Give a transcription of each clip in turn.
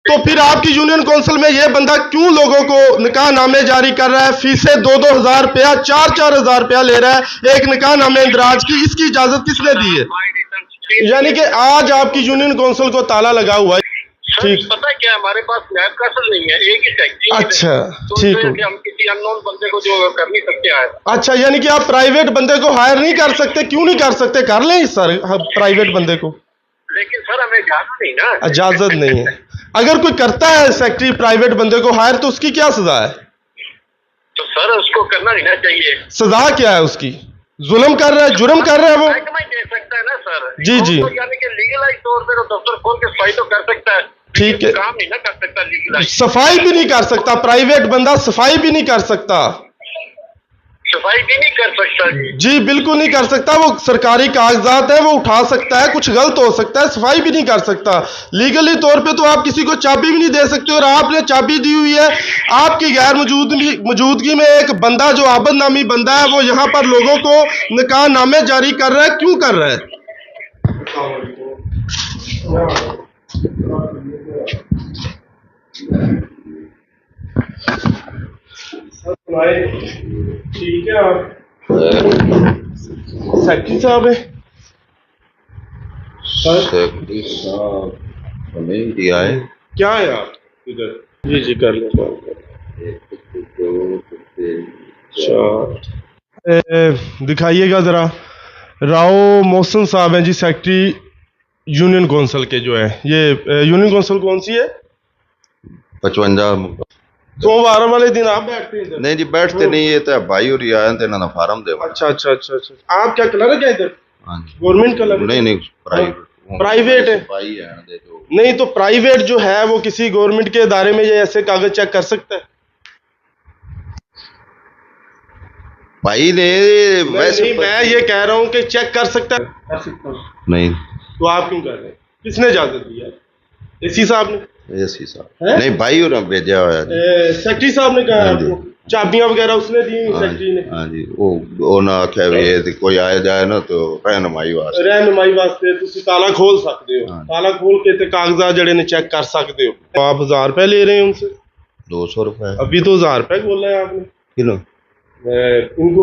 तो फिर आपकी यूनियन काउंसिल में ये बंदा क्यों लोगों को निकाह नामे जारी कर रहा है, फीसें 2-2 हज़ार रुपया 4-4 हज़ार रुपया ले रहा है एक निकाह नामे इंदराज की, इसकी इजाजत किसने दी है? यानी कि आज आपकी यूनियन काउंसिल को ताला लगा हुआ है। ठीक, पता है क्या, हमारे पास नैब कासल नहीं है, एक ही फैक्ट्री है। अच्छा, तो ठीक हो। हम किसी अननोन बंदे को जो कर नहीं सकते हायर। अच्छा, यानी कि आप प्राइवेट बंदे को हायर नहीं कर सकते, क्यों नहीं कर सकते? कर लें सर प्राइवेट बंदे को, लेकिन सर हमें इजाजत नहीं ना। इजाजत नहीं है। अगर कोई करता है सेक्रेटरी प्राइवेट बंदे को हायर तो उसकी क्या सजा है? तो सर उसको करना नहीं ना चाहिए। सजा क्या है उसकी? जुल्म कर रहा है, जुर्म कर रहा है वो। महकमा ही दे सकता है ना सर। जी जी, तो यानी कि लीगलाइज तौर पे तो दफ्तर खोल के सफाई तो कर सकता है, ठीक है। काम नहीं ना कर सकता लीगलाइज। सफाई भी नहीं कर सकता प्राइवेट बंदा, सफाई भी नहीं कर सकता। सफाई भी नहीं कर सकता जी बिल्कुल नहीं कर सकता। वो सरकारी कागजात है, वो उठा सकता है, कुछ गलत हो सकता है, सफाई भी नहीं कर सकता। लीगली तौर पे तो आप किसी को चाबी भी नहीं दे सकते, और आपने चाबी दी हुई है। आपकी गैर मौजूदगी में एक बंदा जो आबद नामी बंदा है वो यहाँ पर लोगों को निकाह नामे जारी कर रहा है, क्यों कर रहा है? ठीक है, आप सेक्रेटरी साहब है? सेक्रेटरी साहब हमें दिया है। क्या है आप इधर? जी जी कर लो। दिखाइएगा जरा। राव मोहसिन साहब हैं जी, सेक्रेटरी यूनियन काउंसिल के जो है। ये यूनियन काउंसिल कौन सी है? 55 सोमवार वाले दिन आप बैठते हैं इधर? नहीं जी बैठते नहीं, ये तो भाई और आए थे ना फार्म दे। अच्छा अच्छा अच्छा अच्छा। आप क्या कलर है क्या इधर? हाँ जी, गवर्नमेंट कलर? नहीं नहीं प्राइवेट। प्राइवेट है? भाई है दे जो। नहीं तो प्राइवेट जो है वो किसी गवर्नमेंट के इदारे में ये ऐसे कागज चेक कर सकता है? भाई ने वैसे नहीं, मैं ये कह रहा हूँ कि चेक कर सकता है? कर सकता हूँ। नहीं, तो आप क्यों कर रहे हैं? किसने इजाजत दी है? एसी साहब ने? एसी साहब नहीं, भाई और भेजा हुआ है। सेक्रेटरी साहब ने कहा हाँ जी। आपको? चाबियां वगैरह उसने दी हुई सेक्रेटरी ने? हाँ जी, वो ना आख्या भी कोई आया जाए ना तो रहनुमाई वास्ते। रहनुमाई वास्ते तुसी ताला खोल सकते हो। हाँ। ताला खोल के ते कागजात जड़े ने चेक कर सकते हो। तो आप 1000 रुपए ले रहे हैं उनसे? 200 रुपए। अभी तो 1000 रुपए बोला है आपने। किलो इनको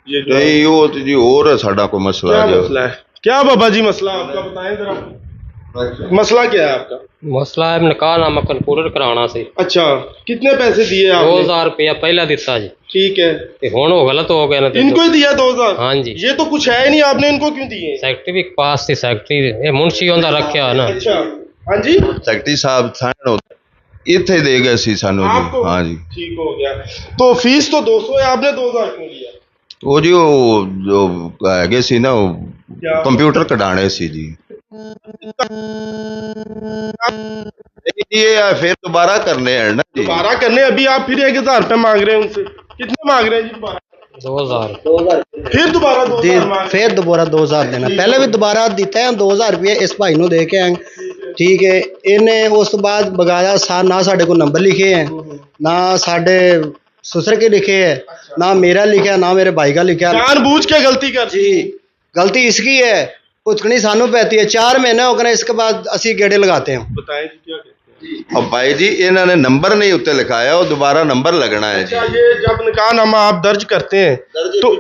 ये जो नहीं, वो तो जी और है साडा कोई मसला क्या जो। मसला है? क्या बाबा जी मसला आपका बताएं जरा, मसला क्या है आपका? मसला है निकाह नामा कंप्यूटर कराना सी। अच्छा, कितने पैसे दिए आपने? 2000 रुपया पहला दिता जी, ठीक है। ते हुण वो गलत हो गया ना। इनको ही दिया 2000? हाँ जी। ये तो कुछ है ही नहीं, आपने इनको क्यों दिए? सैकटरी भी पास थी, सैकटरी ये मुंशी होंदा रखा है ना। अच्छा, हाँ जी। सेक्रेटरी साहब साइन इतने दे गए सी सानू आपको? जी। हाँ जी, ठीक हो गया। तो फीस तो 200 है, आपने 2000 क्यों लिया? वो जी वो जो है सी ना वो क्या? कंप्यूटर कढ़ाने सी जी। ये फिर दोबारा करने हैं ना जी। दोबारा करने? अभी आप फिर 1000 रुपए मांग रहे हैं उनसे? कितने मांग रहे हैं जी दोबारा? 2000 फिर दोबारा 2000 मांग? फिर दोबारा 2000 देना। पहले भी दोबारा दिता है 2000 रुपये इस भाई ਨੂੰ ਦੇ ਕੇ ਆਏ। ठीक है। इन्हें उस तो बाद बगाया ना साढ़े को नंबर लिखे हैं, ना साढ़े ससुर के लिखे है, ना मेरा लिखा, ना मेरे भाई का लिखा। जानबूझ के गलती कर जी, गलती इसकी है, पुचकनी सानू पैती है। 4 महीने हो गए, इसके बाद असी गेड़े लगाते हैं। बताएं जी क्या कहते हैं? अब भाई जी इन्होंने नंबर नहीं उत्ते लिखाया, वो दोबारा नंबर लगना है जी। अच्छा, ये जब निकाहनामा आप दर्ज करते हैं तो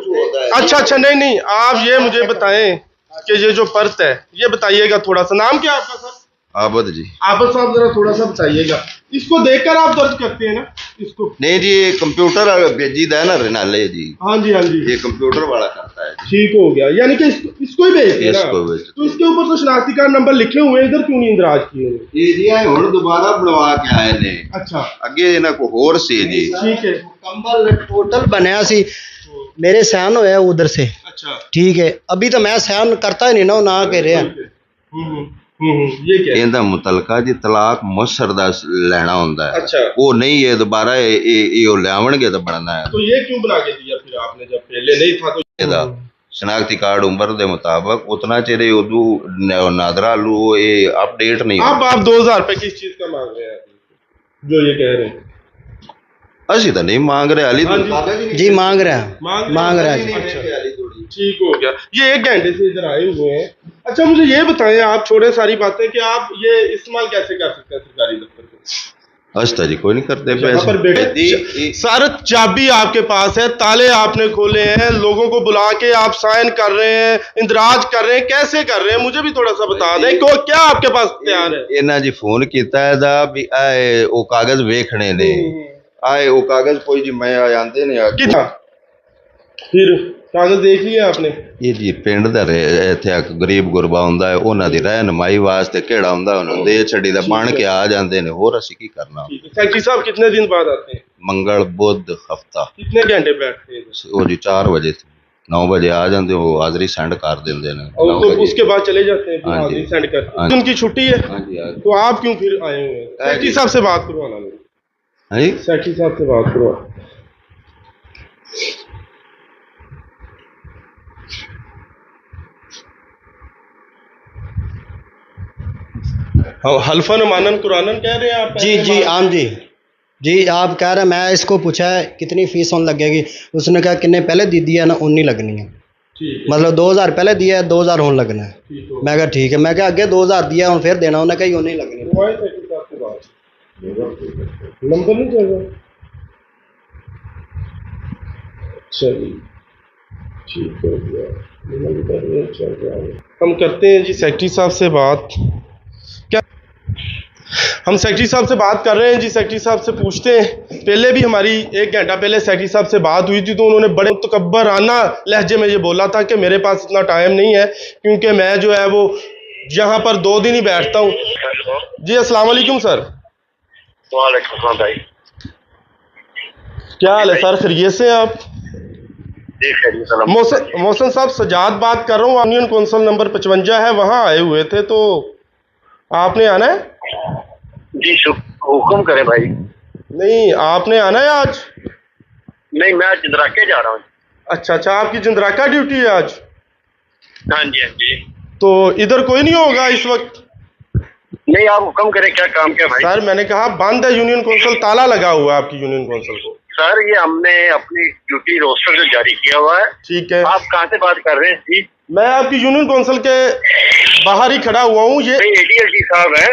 अच्छा अच्छा, नहीं नहीं, आप ये मुझे बताएं कि ये जो पर्त है ये बताइएगा थोड़ा सा। नाम क्या आपका सर? आबद जी। आबद साहब जरा थोड़ा सा बताइएगा। इसको देखकर आप दर्ज करते हैं ना इसको? नहीं जी, ये कंप्यूटर भेजी है ना रिनाले जी। हाँ जी हाँ जी, ये कंप्यूटर वाला करता है जी। ठीक हो गया। यानी कि इसको ही भेजते हैं ना? इसको भेजते। तो इसके ऊपर तो शनाख्ती कार्ड नंबर लिखे हुए हैं, इधर क्यों नहीं इंदराज किए हुए? ये जी हुण दोबारा बनवा के आए ने। अच्छा, अगे इन्हें को होर सी जी। ठीक है। कंबल टोटल बनया सी, मेरे सहन होया उधर से। अच्छा, ठीक है। अभी तो मैं सहन करता ही नहीं ना, ना कह रहे हैं। ये क्या है? ਇਹਦਾ ਮੁਤਲਕਾ ਜੀ ਤਲਾਕ ਮੁਸਰ ਦਾ ਲੈਣਾ ਹੁੰਦਾ ਹੈ। अच्छा, ਉਹ नहीं है दोबारा ये ਲਿਆਵਣਗੇ ਤਾਂ ਬਣਨਾ है। तो ये क्यों बना के दिया फिर आपने जब पहले नहीं था तो? ਇਹਦਾ शनाख्ती कार्ड उम्र के मुताबिक उतना चेरे उदू नादरा लू ये अपडेट नहीं अब आप 2000 रुपए किस चीज का मांग रहे हैं जो ये कह रहे हैं? असी तो नहीं मांग रहे अली हाँ जी। जी मांग रहे हैं, मांग रहे हैं। अच्छा, ठीक हो गया। ये 1 घंटे से इधर आए हुए हैं। अच्छा, मुझे ये बताएं, आप छोड़े सारी बातें, कि आप ये इस्तेमाल कैसे कर सकते हैं सरकारी दफ्तर अच्छा जी, कोई नहीं करते यहाँ पर बैठे सर, चाबी आपके पास है, ताले आपने खोले हैं, लोगों को बुला के आप साइन कर रहे हैं, इंदराज कर रहे हैं, कैसे कर रहे हैं मुझे भी थोड़ा सा बता दें। क्या आपके पास तैयार है? इन्हें जी फोन किया है भी आए वो कागज वेखने ने, आए वो कागज कोई जी मैं आंदे ने कितना फिर कागज देख लिया आपने? ये जी पिंड दा इत्थे एक गरीब गुरबा हुंदा है, उन्हां दी रहनुमाई वास्ते केड़ा हुंदा उन्हां दे छड़ी दा बन के आ जांदे ने, होर असीं की करना। सेक्रेटरी साहब कितने दिन बाद आते हैं? मंगल बुध हफ्ता। कितने घंटे बैठते हैं? वो जी 4 बजे 9 बजे आ जाते, वो हाजरी सेंड कर देंगे ने, और तो उसके बाद चले जाते हैं, फिर हाजिरी सेंड करते। उनकी छुट्टी है, तो आप क्यों फिर आए हुए हैं? सेक्रेटरी साहब से बात करवाना मेरी। सेक्रेटरी साहब से बात करवा। हल्फन मानन कुरानन कह रहे हैं आप? जी जी आम जी जी, आप कह रहे, मैं इसको पूछा है कितनी फीस होने लगेगी, उसने कहा किन्ने पहले दी दी है ना उन्नी लगनी है, मतलब 2000 पहले दिया है, 2000 होने लगना है। मैं कहा ठीक है, मैं कहा अगे 2000 दिया हूँ फिर देना, उन्हें कही उन्नी लगनी। नंबर नहीं चल रहा? चलिए ठीक हो गया, हम करते हैं जी सेक्रेटरी साहब से बात। क्या हम सेक्रेटरी साहब से बात कर रहे हैं जी? सेक्रेटरी साहब से पूछते हैं। पहले भी हमारी 1 घंटा पहले सेक्रेटरी साहब से बात हुई थी, तो उन्होंने बड़े तकब्बराना लहजे में ये बोला था कि मेरे पास इतना टाइम नहीं है, क्योंकि मैं जो है वो यहाँ पर 2 दिन ही बैठता हूँ। जी अस्सलाम वालेकुम सर। वालेकुम सलाम भाई, क्या हाल है सर, खैरियत से हैं आप? मोहसिन साहब सजाद बात कर रहा हूँ, यूनियन कौंसिल नंबर 55 है, वहाँ आए हुए थे, तो आपने आना है? जी हुक्म करें भाई। नहीं आपने आना है आज? नहीं, मैं आज जिंदराके जा रहा हूँ। अच्छा अच्छा, आपकी जिंदराका ड्यूटी है आज? हाँ जी हाँ जी। तो इधर कोई नहीं होगा इस वक्त? नहीं, आप हुक्म करें, क्या काम क्या भाई? सर मैंने कहा बंद है यूनियन कौंसिल, ताला लगा हुआ है आपकी यूनियन कौंसिल को। सर ये हमने अपनी ड्यूटी रोस्टर जो जारी किया हुआ है। ठीक है, आप कहाँ से बात कर रहे हैं? जी मैं आपकी यूनियन कौंसिल के बाहर ही खड़ा हुआ हूँ। ये ADLG साहब है।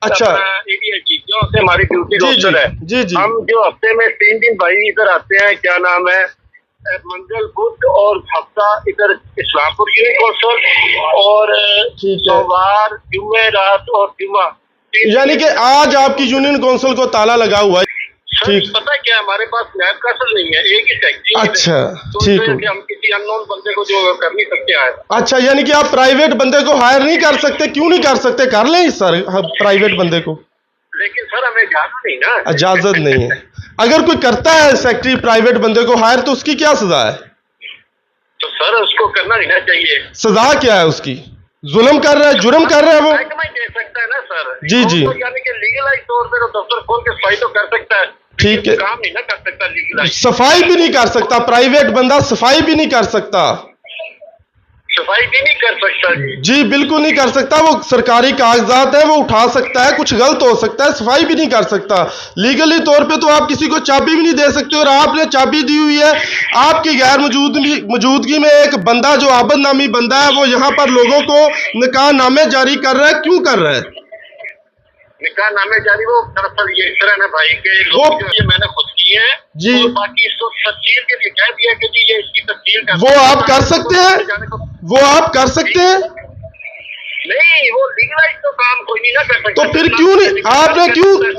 अच्छा, ADLG जो से हमारी ड्यूटी रोस्टर है। जी जी, हम जो हफ्ते में 3 दिन भाई इधर आते हैं, क्या नाम है, मंगल बुध और हफ्ता इधर इस्लामपुर यूनियन कौंसिल, और सोमवार जुमेरात और जुमा। यानी कि आज आपकी यूनियन कौंसिल को ताला लगा हुआ है। ठीक, पता क्या, हमारे पास नायब कासल नहीं है, एक ही सेक्रेटरी। अच्छा तो ठीक है, हम किसी अननोन बंदे को जो कर नहीं सकते आए। अच्छा, यानी कि आप प्राइवेट बंदे को हायर नहीं कर सकते? क्यों नहीं कर सकते? कर लें सर प्राइवेट बंदे को, लेकिन सर हमें इजाजत नहीं ना। इजाजत नहीं है। अगर कोई करता है सेक्रेटरी प्राइवेट बंदे को हायर, तो उसकी क्या सजा है? तो सर उसको करना नहीं ना चाहिए। सजा क्या है उसकी? जुल्म कर रहा है, जुर्म कर रहा है वो? दे सकता है ना सर। जी जी, यानी कि लीगलाइज तौर पे तो दफ्तर खोल के सफाई तो कर सकता है, ठीक है, काम नहीं ना कर सकता लीगलाइज। सफाई भी नहीं कर सकता प्राइवेट बंदा, सफाई भी नहीं कर सकता? सफाई भी नहीं कर सकता जी बिल्कुल नहीं कर सकता। वो सरकारी कागजात है, वो उठा सकता है, कुछ गलत हो सकता है, सफाई भी नहीं कर सकता। लीगली तौर पे तो आप किसी को चाबी भी नहीं दे सकते, और आपने चाबी दी हुई है। आपकी गैर मौजूदगी में एक बंदा जो आबद नामी बंदा है, वो यहाँ पर लोगों को निकाह नामे जारी कर रहा है। क्यों कर रहा है निकाह नामे जारी? वो दरअसल ये इस तरह ना भाई के लोग ये मैंने खुद किए हैं जी, और बाकी इसको तफसील के लिए कह दिया कि जी ये इसकी तफसील कर, वो आप कर सकते हैं, वो आप कर सकते हैं। नहीं, वो लीगलाइज तो काम कोई नहीं ना कर सकता। तो फिर क्यों नहीं,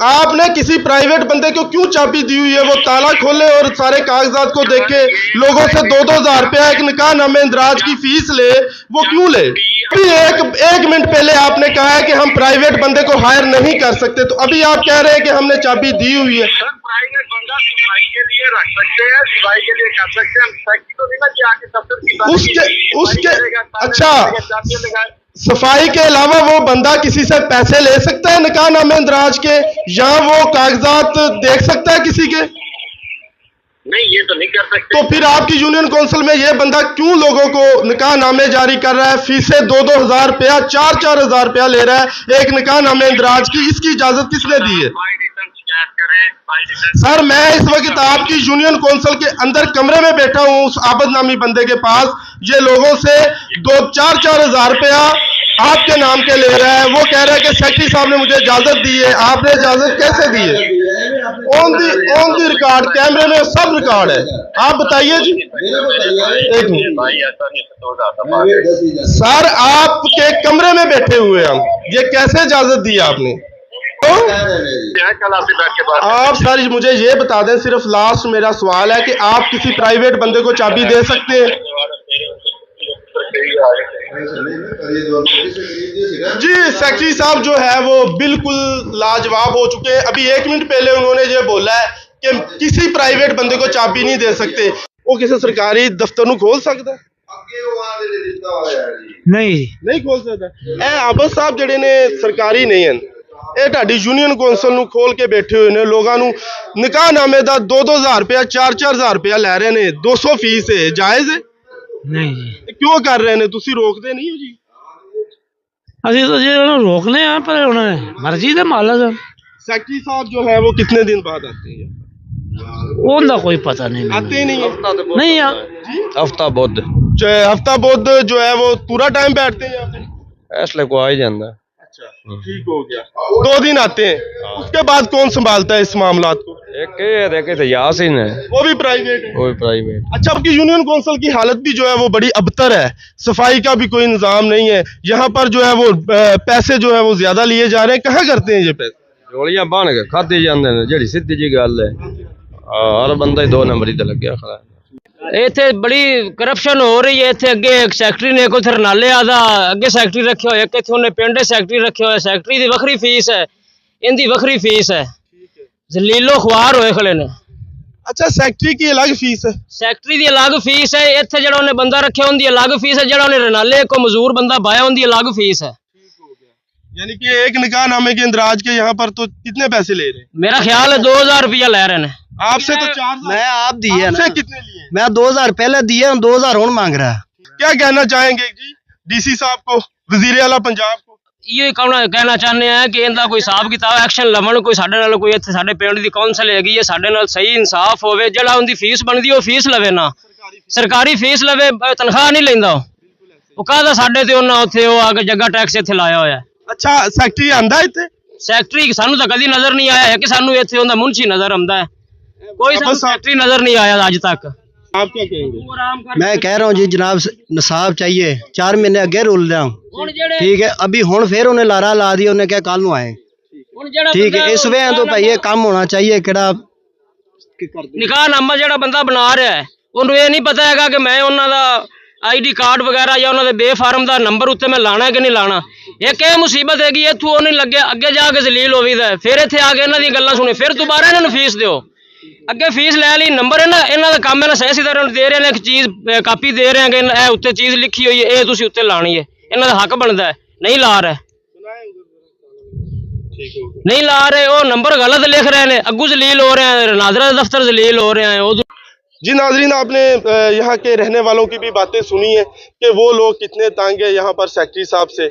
आपने किसी प्राइवेट बंदे को क्यों चाबी दी हुई है? वो ताला खोले और सारे कागजात को देख के लोगों से 2-2 हजार रुपया एक निकाह नामे इंदराज की फीस ले, वो क्यों ले? अभी एक मिनट पहले आपने कहा है कि हम प्राइवेट बंदे को हायर नहीं कर सकते, तो अभी आप कह रहे हैं कि हमने चाबी दी हुई है। सर प्राइवेट बंदा सफाई के लिए रख सकते हैं, सफाई के लिए कर सकते हैं, फैक्ट्री तो नहीं ना कि आके दफ्तर उसके अच्छा, सफाई के अलावा वो बंदा किसी से पैसे ले सकता है निकाह नामे इंदराज के, या वो कागजात देख सकता है किसी के? नहीं, ये तो नहीं कर सकते। तो फिर आपकी यूनियन काउंसिल में ये बंदा क्यों लोगों को निकाह नामे जारी कर रहा है? फीसें 2-2 हजार रुपया, 4-4 हजार रुपया ले रहा है एक निकाह नामे इंदराज की। इसकी इजाजत किसने दी है? सर मैं इस वक्त आपकी यूनियन काउंसिल के अंदर कमरे में बैठा हूँ, उस आबद नामी बंदे के पास। ये लोगों से 2-4-4 हजार रुपया आपके नाम के ले रहा है, वो कह रहा है कि सेक्रेटरी साहब ने मुझे इजाजत दी है। आपने इजाजत कैसे दी है? ऑन दी रिकॉर्ड, कैमरे में सब रिकॉर्ड है। आप बताइए जी। एक मिनट भाई ऐसा नहीं होता। सर, आपके कमरे में बैठे हुए हम, ये कैसे इजाजत दी आपने? तो कल आपसे बैठ के बात आप सर मुझे ये बता दें, सिर्फ लास्ट मेरा सवाल है कि आप किसी प्राइवेट बंदे को चाबी दे सकते हैं? जी, सेक्रेटरी साहब जो है वो बिल्कुल लाजवाब हो चुके हैं। अभी 1 मिनट पहले उन्होंने ये बोला है कि किसी प्राइवेट बंदे को चाबी नहीं दे सकते। वो किसी सरकारी दफ्तर ਨੂੰ खोल सकता है? नहीं खोल सकता। ਇਹ ਆਬਦ ਸਾਹਿਬ ਜਿਹੜੇ ਨੇ ਸਰਕਾਰੀ ਨਹੀਂ ਹਨ, ਇਹ ਤੁਹਾਡੀ ਯੂਨੀਅਨ ਕੌਂਸਲ ਨੂੰ ਖੋਲ ਕੇ ਬੈਠੇ ਹੋਏ ਨੇ। ਲੋਕਾਂ ਨੂੰ ਨਿਕਾਹਨਾਮੇ ਦਾ 2-2000 ਰੁਪਇਆ 4-4000 ਰੁਪਇਆ ਲੈ ਰਹੇ ਨੇ। 200 ਫੀਸ ਹੈ, ਜਾਇਜ਼ ਹੈ? ਨਹੀਂ ਜੀ, ਇਹ ਕਿਉਂ ਕਰ ਰਹੇ ਨੇ? ਤੁਸੀਂ ਰੋਕਦੇ ਨਹੀਂ ਹੋ ਜੀ? ਅਸੀਂ ਤਾਂ ਜੀ ਉਹਨੂੰ ਰੋਕਨੇ ਆ, ਪਰ ਹੁਣ ਮਰਜ਼ੀ ਦੇ ਮਾਲਕ ਆ। सेक्रेटरी साहब जो है वो कितने दिन बाद आते हैं? ਉਹਦਾ ਕੋਈ ਪਤਾ ਨਹੀਂ ਮੈਨੂੰ। आते ही नहीं है? ਨਹੀਂ ਆ, ਹਫਤਾ ਬੁੱਧ हफ्ता बुध जो है वो पूरा टाइम बैठते हैं यहाँ पे? ਐਸਲੇ ਕੋ ਆ ਹੀ ਜਾਂਦਾ। अच्छा, ठीक हो गया। 2 दिन आते हैं, उसके बाद कौन संभालता है इस मामलात को? ਇੱਕ ਇਹ ਦੇखे तो यासीन है, वो भी प्राइवेट है? वो भी प्राइवेट। अच्छा, आपकी यूनियन कौंसिल की हालत भी जो है वो बड़ी अबतर है। सफाई का भी कोई इंतजाम नहीं है। यहाँ पर जो है वो पैसे जो है वो ज्यादा लिए जा रहे हैं। कहाँ करते हैं ये पैसे? ਝੋਲੀਆਂ ਬਣ ਕੇ ਖਾਦੇ ਜਾਂਦੇ ਨੇ, ਜਿਹੜੀ ਸਿੱਧੀ ਜੀ ਗੱਲ ਹੈ। ਹਰ ਬੰਦਾ ਹੀ 2 ਨੰਬਰੀ ਤੇ ਲੱਗਿਆ ਖੜਾ। ਇੱਥੇ ਬੜੀ ਕਰਪਸ਼ਨ ਹੋ ਰਹੀ ਹੈ। ਇੱਥੇ ਅੱਗੇ ਇੱਕ ਸੈਕਟਰੀ ਨੇ ਕੋਈ ਥਰਨਾਲੇ ਆਦਾ ਅੱਗੇ ਸੈਕਟਰੀ ਰੱਖਿਆ ਹੋਇਆ, ਇੱਥੇ ਉਹਨੇ ਪਿੰਡ ਸੈਕਟਰੀ ਰੱਖਿਆ ਹੋਇਆ। ਸੈਕਟਰੀ ਦੀ ਵੱਖਰੀ ਫੀਸ ਹੈ, ਇਹਦੀ ਵੱਖਰੀ ਫੀਸ ਹੈ। ਜ਼ਲੀਲੋ ਖਵਾਰ ਹੋਏ ਖੜੇ ਨੇ। अच्छा, सेक्रेटरी की अलग फीस है? ਸੈਕਟਰੀ ਦੀ ਅਲੱਗ ਫੀਸ ਹੈ। ਇੱਥੇ ਜਿਹੜਾ ਉਹਨੇ ਬੰਦਾ ਰੱਖਿਆ ਉਹਦੀ ਅਲੱਗ ਫੀਸ ਹੈ। ਜਿਹੜਾ ਉਹਨੇ ਰਨਾਲੇ ਕੋ ਮਜ਼ਦੂਰ ਬੰਦਾ ਬਾਇਆ ਉਹਦੀ ਅਲੱਗ ਫੀਸ ਹੈ। यानी कि एक निकाहनामे के इंदराज के यहाँ पर तो कितने पैसे ले रहे हैं? ਮੇਰਾ ਖਿਆਲ ਹੈ 2000 रुपया ਲੈ ਰਹੇ ਨੇ। आपसे तो 4 मैं आप दिए ना, आपसे कितने लिए? मैं 2000 पहले दिए, 2000 और मांग रहा है। क्या कहना चाहेंगे जी डीसी साहब को, वजीर आला पंजाब को? ਇਹੋ ਹੀ ਕਹਿਣਾ ਚਾਹੁੰਦੇ ਆ ਕਿ ਇਹਦਾ ਕੋਈ ਹਿਸਾਬ ਕਿਤਾਬ ਐਕਸ਼ਨ ਲਵਣ। ਕੋਈ ਸਾਡੇ ਨਾਲ ਕੋਈ ਇੱਥੇ ਸਾਡੇ ਪਿੰਡ ਦੀ ਕੌਂਸਲ ਹੈਗੀ ਹੈ, ਸਾਡੇ ਨਾਲ ਸਹੀ ਇਨਸਾਫ ਹੋਵੇ। ਜਿਹੜਾ ਉਹਦੀ ਫੀਸ ਬਣਦੀ ਉਹ ਫੀਸ ਲਵੇ ਨਾ, ਸਰਕਾਰੀ ਫੀਸ ਲਵੇ, ਤਨਖਾਹ ਨਹੀਂ ਲੈਂਦਾ। ਉਹ ਕਾਹਦਾ ਸਾਡੇ ਤੇ ਉਹਨਾਂ ਉੱਥੇ ਉਹ ਆ ਕੇ ਜੱਗਾ ਟੈਕਸ ਇੱਥੇ ਲਾਇਆ ਹੋਇਆ। अच्छा, सेक्रेटरी आंदा इतने? ਸੈਕਟਰੀ ਸਾਨੂੰ ਤਾਂ ਕਦੀ ਨਜ਼ਰ ਨਹੀਂ ਆਇਆ ਹੈ ਕਿ ਸਾਨੂੰ ਇੱਥੇ ਉਹਦਾ ਮੁਨਸ਼ੀ ਨਜ਼ਰ ਆਉਂਦਾ ਹੈ। ਕੋਈ ਸਾਨੂੰ ਸੈਕਟਰੀ ਨਜ਼ਰ ਨਹੀਂ ਆਇਆ ਅੱਜ ਤੱਕ। आप क्या कहेंगे? मैं कह रहा हूँ जी जनाब, निसाब चाहिए। 4 महीने अगे रुल रहा हूँ, ਹੁਣ ਜਿਹੜੇ ठीक है। अभी हुण फिर उन्हें लारा ला दिया, उन्हें क्या कल नू आए, ਹੁਣ ਜਿਹੜਾ ठीक है। इस वे तो भाई ये काम होना चाहिए किड़ा। ਨਿਕਾਹਨਾਮਾ ਜਿਹੜਾ ਬੰਦਾ ਬਣਾ ਰਿਹਾ ਹੈ ਉਹਨੂੰ ਇਹ ਨਹੀਂ ਪਤਾ ਹੈਗਾ ਕਿ ਮੈਂ ਉਹਨਾਂ ਦਾ ਆਈਡੀ ਕਾਰਡ ਵਗੈਰਾ ਜਾਂ ਉਹਨਾਂ ਦੇ ਬੇਫਾਰਮ ਦਾ ਨੰਬਰ ਉੱਤੇ ਮੈਂ ਲਾਣਾ ਕਿ ਨਹੀਂ ਲਾਣਾ। ਇੱਕ ਇਹ ਮੁਸੀਬਤ ਹੈਗੀ, ਇੱਥੋਂ ਉਹ ਨਹੀਂ ਲੱਗਿਆ, ਅੱਗੇ ਜਾ ਕੇ ਜ਼ਲੀਲ ਹੋਵੀਦਾ। ਫਿਰ ਇੱਥੇ ਆ ਕੇ ਇਹਨਾਂ ਦੀਆਂ ਗੱਲਾਂ ਸੁਣੇ, ਫਿਰ ਦੁਬਾਰਾ ਇਹਨਾਂ ਨੂੰ ਫੀਸ ਦਿਓ। ਅੱਗੇ ਫੀਸ ਲੈ ਲਈ, ਨੰਬਰ ਇਹਨਾਂ ਦਾ ਕੰਮ ਇਹਨਾਂ ਸਹੀ ਸਿੱਧਾ ਦੇ ਰਹੇ ਨੇ। ਇੱਕ ਚੀਜ਼ ਕਾਪੀ ਦੇ ਰਹੇ ਆ ਕਿ ਇਹ ਉੱਤੇ ਚੀਜ਼ ਲਿਖੀ ਹੋਈ ਹੈ, ਇਹ ਤੁਸੀਂ ਉੱਤੇ ਲਾਣੀ ਹੈ। ਇਹਨਾਂ ਦਾ ਹੱਕ ਬਣਦਾ ਹੈ, ਨਹੀਂ ਲਾ ਰਹੇ, नहीं ला रहे। वो नंबर गलत लिख रहे हैं, अग्गू जलील हो रहे हैं, नादरा दफ्तर जलील हो रहे हैं। जी नाजरीन, आपने यहाँ के रहने वालों की भी बातें सुनी है कि वो लोग कितने तंग है यहाँ पर सेक्रेटरी साहब से।